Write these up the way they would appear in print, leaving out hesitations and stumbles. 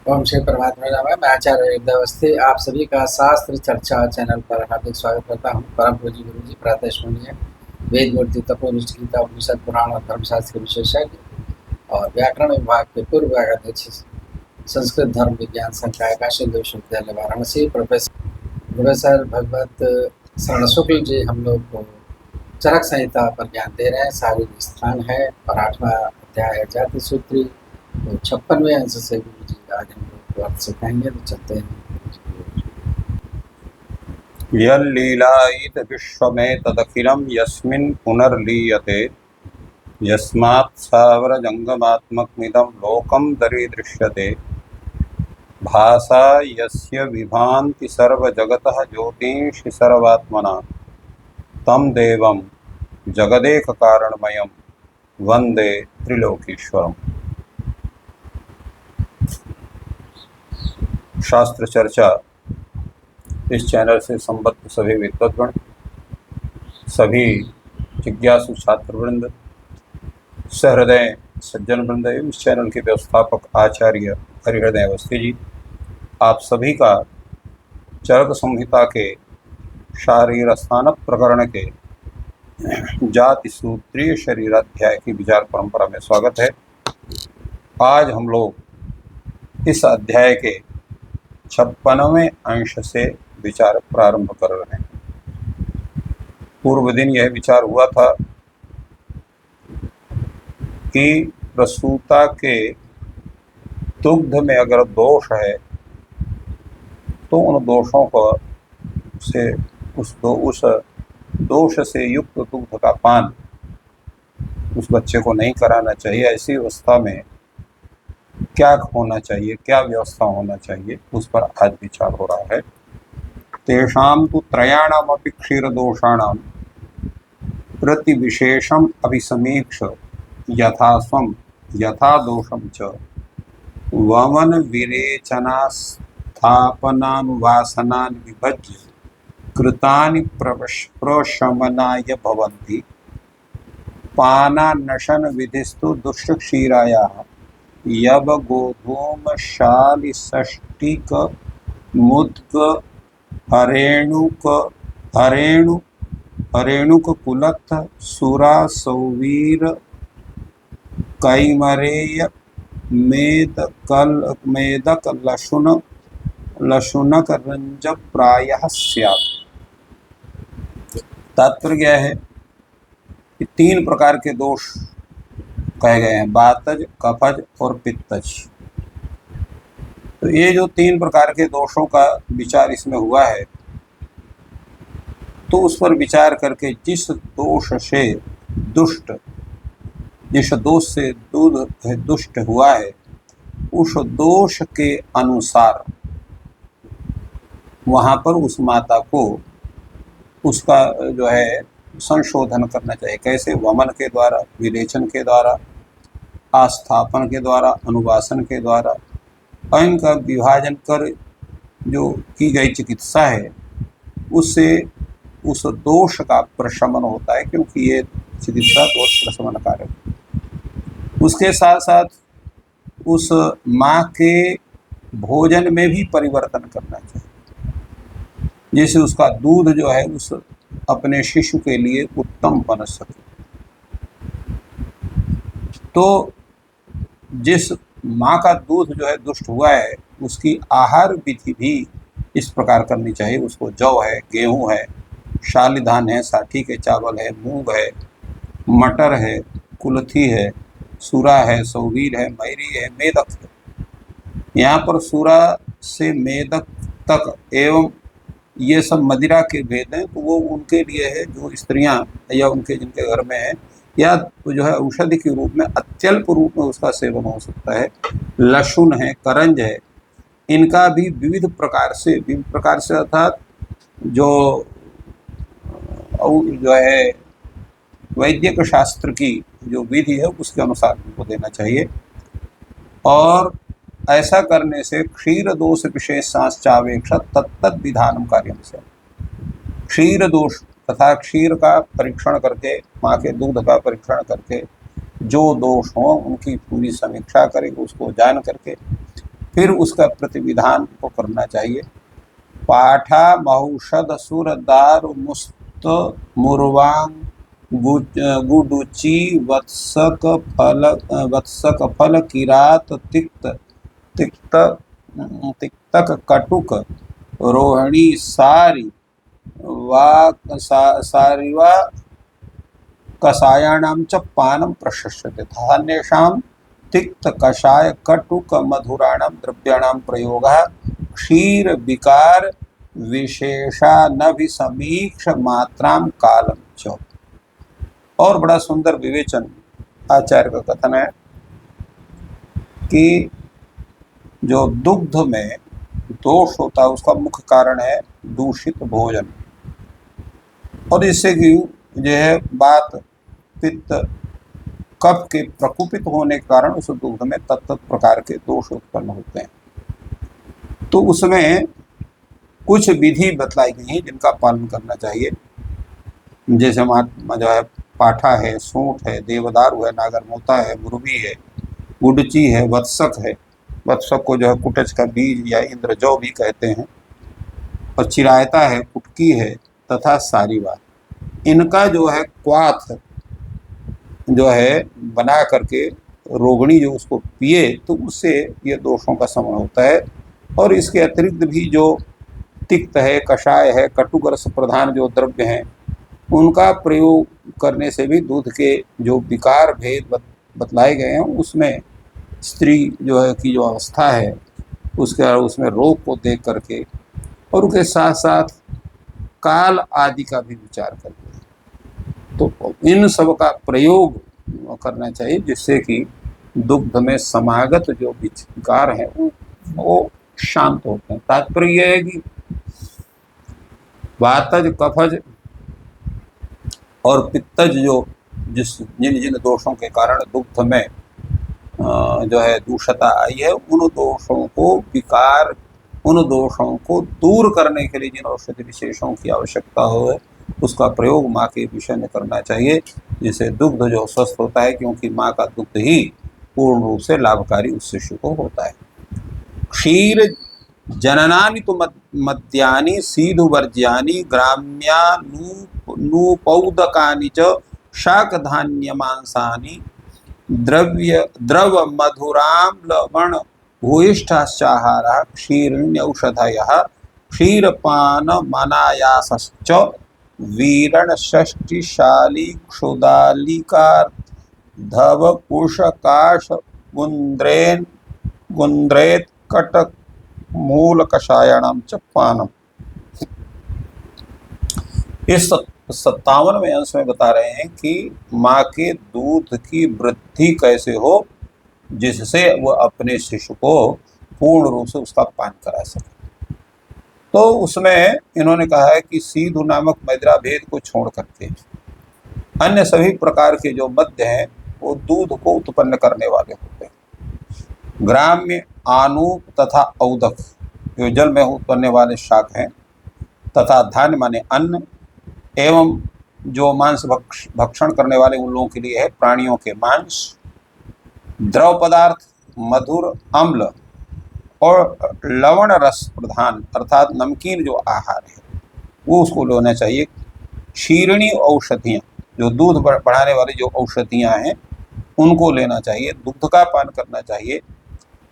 ओम श्री परमात्मा नाम है। मैं आचार्य वेद अवस्थी आप सभी का शास्त्र चर्चा चैनल पर हार्दिक स्वागत करता हूँ। परम पूज्य गुरु जी प्रातः स्मरणीय वेद मूर्ति तपोनिष्ठ गीता उपनिषद पुराण और धर्मशास्त्र के विशेषज्ञ और व्याकरण विभाग के पूर्व विभागाध्यक्ष संस्कृत धर्म विज्ञान संकाय काशी विश्वविद्यालय वाराणसी प्रोफेसर भगवत शरण शुक्ल जी हम लोग को चरक संहिता पर ज्ञान दे रहे हैं। शारीरिक स्थान है और 8वां अध्याय है जाति सूत्री। तो 56वें अंश से गुरु जी आज हम लोग अर्थ सिखाएंगे। तो चलते हैं। यल्लीलायित विश्वमेतदखिलं यस्मिन् पुनर्लीयते यस्मात् स्थावरजङ्गमात्मकमिदं लोकं दरीदृश्यते भासा यस्य विभान्ति सर्वजगतः ज्योतिंषि सर्वात्मना तं देवं जगदेककारणमयं वन्दे त्रिलोकीश्वरम्। शास्त्र चर्चा इस चैनल से संबद्ध सभी विद्वद्गण, सभी जिज्ञासु छात्रवृंद, सहृदय सज्जन वृंद एवं इस चैनल के व्यवस्थापक आचार्य हरिहृदय अवस्थी जी, आप सभी का चरक संहिता के शारीर स्थान प्रकरण के जाति सूत्रीय शरीराध्याय की विचार परंपरा में स्वागत है। आज हम लोग इस अध्याय के 56वें अंश से विचार प्रारंभ कर रहे हैं। पूर्व दिन यह विचार हुआ था कि प्रसूता के दुग्ध में अगर दोष है तो उन दोषों को से उस दोष से युक्त दुग्ध का पान उस बच्चे को नहीं कराना चाहिए। ऐसी अवस्था में क्या होना चाहिए, क्या व्यवस्था होना चाहिए, उस पर आज विचार हो रहा है। तेषां तु त्रयाणामपि क्षीरदोषाणां प्रतिविशेषम् अभिसमीक्ष यथास्वं यथा दोषं च वमन विरेचनास्थापनानुवासनान् विभज्य कृतानि प्रशमनाय भवन्ति। पानान्नशन विधिस्तु दुष्टक्षीरायाः यब गोधूमशालिषष्टिक मुद्ग हरेणुक कुलथ सुरा सौवीर कैमरेय मेदक लशुनक रंज प्रायः स्यात्। तात्पर्य है कि 3 प्रकार के दोष कहे गए हैं, वातज, कफज और पित्तज। तो ये जो 3 प्रकार के दोषों का विचार इसमें हुआ है, तो उस पर विचार करके जिस दोष से दूध दुष्ट हुआ है, उस दोष के अनुसार वहाँ पर उस माता को उसका जो है संशोधन करना चाहिए। कैसे? वमन के द्वारा, विरेचन के द्वारा, आस्थापन के द्वारा, अनुवासन के द्वारा, अन्न का विभाजन कर जो की गई चिकित्सा है, उससे उस दोष का प्रशमन होता है, क्योंकि ये चिकित्सा दोष प्रशमन कारक। उसके साथ साथ उस माँ के भोजन में भी परिवर्तन करना चाहिए, जिससे उसका दूध जो है उस अपने शिशु के लिए उत्तम बन सके। तो जिस माँ का दूध जो है दुष्ट हुआ है, उसकी आहार विधि भी इस प्रकार करनी चाहिए। उसको जौ है, गेहूँ है, शालिधान है, साठी के चावल है, मूंग है, मटर है, कुलथी है, सूरा है, सौवीर है, मैरी है, मेदक है। यहाँ पर सूरा से मेदक तक एवं ये सब मदिरा के भेद हैं, तो वो उनके लिए है जो स्त्रियां या उनके जिनके घर में है, या जो है औषधि के रूप में अत्यल्प रूप में उसका सेवन हो सकता है। लहसुन है, करंज है, इनका भी विविध प्रकार से अर्थात जो है वैद्यक शास्त्र की जो विधि है उसके अनुसार उनको देना चाहिए। और ऐसा करने से क्षीर दोष विशेषांश्चावेक्षा तत्तद विधानम कार्यम से, क्षीर दोष तथा क्षीर का परीक्षण करके, माँ के दूध का परीक्षण करके जो दोष हों उनकी पूरी समीक्षा करें, उसको जान करके फिर उसका प्रतिविधान को करना चाहिए। पाठा महौषध सुर दार मुस्त मुर्वांग गुडुचि वत्सक फल किरात तिक्त तिक्त तिक्तक कटुक रोहिणी सारी सारिवा कषायाणां च पानं प्रशस्यते। धान्येषां तिक्त कषाय कटुक मधुराणां द्रव्याणां प्रयोगः क्षीर विकार विशेषानभिसमीक्ष मात्रां कालं च। और बड़ा सुंदर विवेचन आचार्य का कथन है कि जो दुग्ध में दोष होता है उसका मुख्य कारण है दूषित भोजन, और इससे कि जो है बात पित्त कफ के प्रकोपित होने के कारण उस दुग्ध में तत्त प्रकार के दोष उत्पन्न होते हैं। तो उसमें कुछ विधि बतलाई गई है जिनका पालन करना चाहिए। जैसे जो है पाठा है, सूंठ है, देवदारू है, नागरमोता है, मुर्गी है, गुडची है, वत्सक है। वत्सक को जो है कुटच का बीज या इंद्रजौ भी कहते हैं, और चिरायता है, कुटकी है, तथा सारीवा। इनका जो है क्वाथ जो है बना करके रोगिणी जो उसको पिए तो उससे ये दोषों का शमन होता है। और इसके अतिरिक्त भी जो तिक्त है, कषाय है, कटुक रस प्रधान जो द्रव्य हैं उनका प्रयोग करने से भी दूध के जो विकार भेद बतलाए गए हैं उसमें स्त्री जो है की जो अवस्था है उसमें रोग को देख करके और उसके साथ साथ काल आदि का भी विचार करके तो इन सब का प्रयोग करना चाहिए, जिससे कि दुग्ध में समागत जो विकार हैं वो शांत होते हैं। तात्पर्य यह है कि वातज, कफज और पित्तज जिन जिन दोषों के कारण दुग्ध में जो है दूषता आई है उन दोषों को दूर करने के लिए जिन औषधि विशेषों की आवश्यकता हो उसका प्रयोग माँ के विषय में करना चाहिए, जिससे दुग्ध जो स्वस्थ होता है, क्योंकि माँ का दुग्ध ही पूर्ण रूप से लाभकारी उस शिशु को होता है। क्षीर जननानि तो मद्यानि सीधुवर्ज्यानि ग्राम्यानुपौदकानि च शाकधान्य मांसानि द्रव मधुराम्लवण भूयिष्ठाश्चाहारः क्षीरण्यौषधयः क्षीरपानमनायासश्च वीरणषष्टिशाली क्षुदालिकार्धव कुशकाश गुन्द्रेत कटक मूल कषायाणां च पानम। इस 57वें अंश में बता रहे हैं कि माँ के दूध की वृद्धि कैसे हो जिससे वह अपने शिशु को पूर्ण रूप से उसका पान करा सके। तो उसमें इन्होंने कहा है कि सीधु नामक मैद्रा भेद को छोड़ करके अन्य सभी प्रकार के जो मद्य हैं वो दूध को उत्पन्न करने वाले होते हैं। ग्राम्य, आनूप तथा औदक जो जल में उत्पन्न वाले शाक हैं, तथा धान्य माने अन्न, एवं जो मांस भक्षण करने वाले उन लोगों के लिए है प्राणियों के मांस, द्रव पदार्थ, मधुर, अम्ल और लवण रस प्रधान अर्थात नमकीन जो आहार है वो उसको लेना चाहिए। क्षीरणी औषधियाँ जो दूध बढ़ाने वाली जो औषधियाँ हैं उनको लेना चाहिए। दुग्ध का पान करना चाहिए।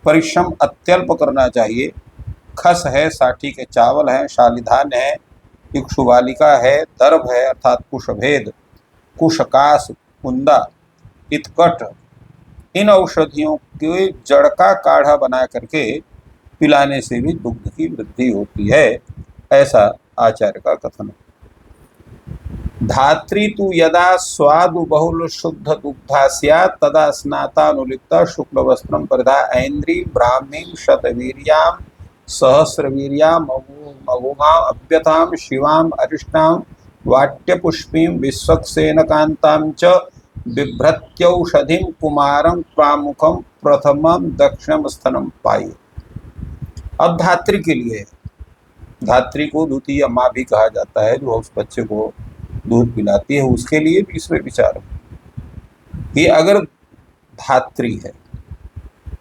परिश्रम अत्यल्प करना चाहिए। खस है, साठी के चावल हैं, शालिधान्य है, इक्षुबालिका है, दर्भ है अर्थात कुशभेद, कुशकास, कुंदा, इतकट, इन औषधियों के जड़ का काढ़ा बना करके पिलाने से भी दुग्ध की वृद्धि होती है, ऐसा आचार्य का कथन है। धात्री तु यदा स्वादु बहुल शुद्ध दुग्धा स्यात् तदा स्नातानुलिप्त शुक्ल वस्त्रं परिधा ऐन्द्री ब्राह्मीं शतवीर्यां सहस्रवीर्यां मगुमां अभ्यतां शिवां अरिष्टां वाट्यपुष्पीं विश्वक्सेनकान्तां च बिभ्रत्यौषधिं कुमारं प्रामुखं प्रथमं दक्षिणम स्तनं पाये। अब धात्री के लिए, धात्री को द्वितीय माँ भी कहा जाता है जो उस बच्चे को दूध पिलाती है, उसके लिए भी इसमें विचार है कि अगर धात्री है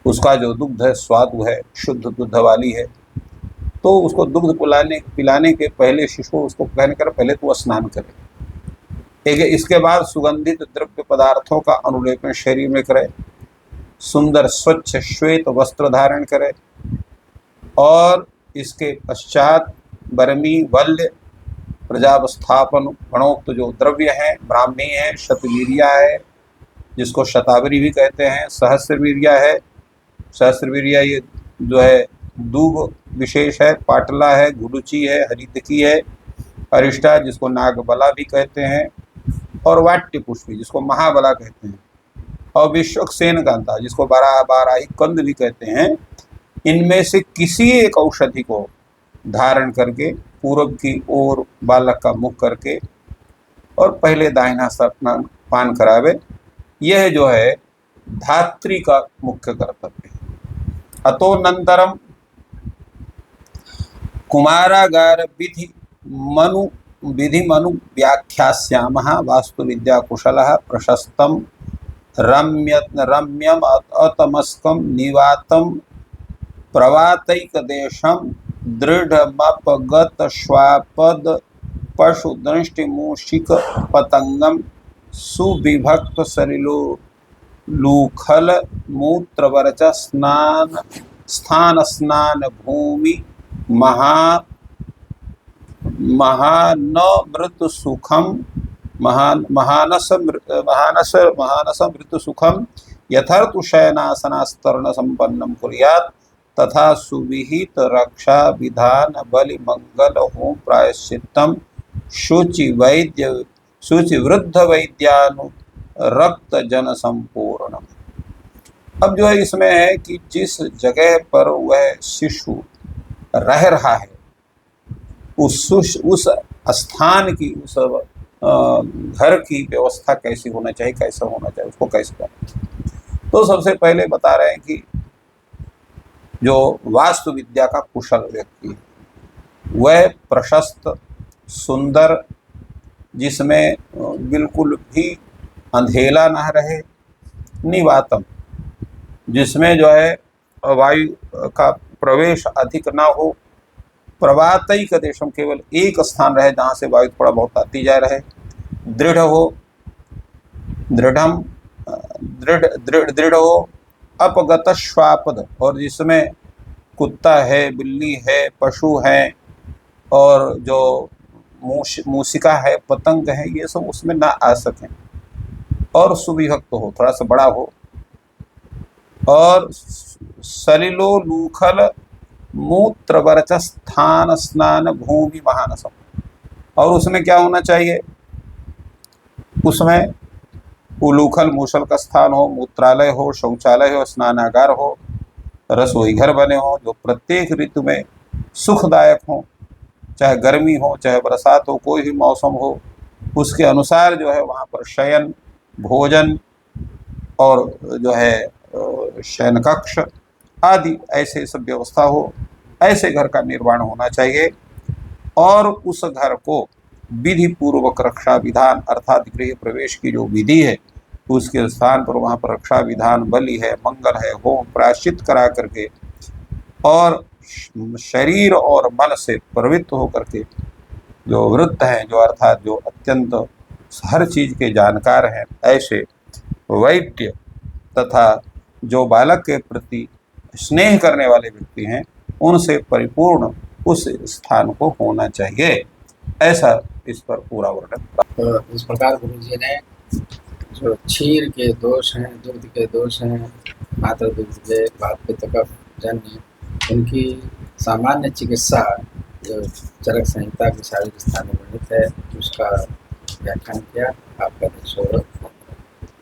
उसका जो दुग्ध है स्वादु है, शुद्ध दुग्ध वाली है, तो उसको दुग्ध पिलाने के पहले शिशु को उसको कहने कर पहले तो स्नान करे। एक इसके बाद सुगंधित द्रव्य पदार्थों का अनुलेपन शरीर में करे, सुंदर स्वच्छ श्वेत वस्त्र धारण करे, और इसके पश्चात बर्मी वल्य प्रजावस्थापन गणोक्त जो द्रव्य हैं, ब्राह्मी है, शतवीर्या है जिसको शतावरी भी कहते हैं, सहस्रवीर्या है, सहस्रवीर्या ये जो है दूब विशेष है, पाटला है, गुडुची है, हरितकी है, अरिष्टा जिसको नागबला भी कहते हैं, और वाट्य पुष्पी जिसको महाबला कहते हैं, और विश्वक्सेन कांता जिसको बाराही कंद भी कहते हैं। इनमें से किसी एक औषधि को धारण करके पूर्व की ओर बालक का मुख करके और पहले दाहिना पान करावे। यह जो है धात्री का मुख्य कर्तव्य है। अतोनंतरम कुमारागार विधि मनु व्याख्यास्यामः वास्तु विद्या कुशलः प्रशस्तम रम्यम अतमस्कम निवातम प्रवातैकदेशम दृढ़मपगत श्वापद पशु दृष्टिमूषिक पतंगम सुविभक्त सलिलो लूखल मूत्रवर्च स्थान स्नान भूमि महानमृत सुखम महानस मृत सुखम यथार्थ शयनासनास्तरण संपन्नम कुर्यात् तथा सुविहित रक्षा विधान बलि मंगल होम प्रायश्चित्तम शुचि वृद्ध वैद्यानु रक्त जन संपूर्ण। अब जो है इसमें है कि जिस जगह पर वह शिशु रह रहा है उस स्थान की उस घर की व्यवस्था कैसी होना चाहिए, कैसा होना चाहिए, उसको कैसे करना चाहिए। तो सबसे पहले बता रहे हैं कि जो वास्तु विद्या का कुशल व्यक्ति है वह प्रशस्त सुंदर, जिसमें बिल्कुल भी अंधेला ना रहे, निवातम जिसमें जो है वायु का प्रवेश अधिक ना हो, प्रवातैक देशम केवल एक स्थान रहे जहाँ से वायु थोड़ा बहुत आती जा रहे, दृढ़ हो दृढ़ हो, अपगत श्वापद और जिसमें कुत्ता है, बिल्ली है, पशु हैं और जो मूसिका है, पतंग है, ये सब उसमें ना आ सकें, और सुविभक्त हो, थोड़ा सा बड़ा हो, और सलिलो लूखल मूत्रवर्च स्थान स्नान भूमि महानसम, और उसमें क्या होना चाहिए, उसमें उलूखल मूसल का स्थान हो, मूत्रालय हो, शौचालय हो, स्नानागार हो, रसोई घर बने हो जो प्रत्येक ऋतु में सुखदायक हो, चाहे गर्मी हो चाहे बरसात हो, कोई भी मौसम हो, उसके अनुसार जो है वहाँ पर शयन, भोजन और जो है शयन कक्ष आदि ऐसे सब व्यवस्था हो, ऐसे घर का निर्माण होना चाहिए। और उस घर को विधि पूर्वक रक्षा विधान अर्थात गृह प्रवेश की जो विधि है उसके स्थान पर वहाँ पर रक्षा विधान, बलि है, मंगल है, होम प्रायश्चित करा करके और शरीर और मन से प्रवृत्त होकर के जो वृत्त हैं, जो अर्थात जो अत्यंत हर चीज़ के जानकार हैं, ऐसे वैद्य तथा जो बालक के प्रति स्नेह करने वाले व्यक्ति हैं उनसे परिपूर्ण उस स्थान को होना चाहिए। ऐसा इस पर पूरा वर्णन। तो इस प्रकार गुरु जी ने जो क्षीर के दोष हैं, दुग्ध के दोष हैं, मात्र दुग्ध के बाद पित्त कफ जन्य, उनकी सामान्य चिकित्सा जो चरक संहिता के शारीरिक स्थान में वर्णित है उसका व्याख्यान किया। आपका दिन शुभ हो।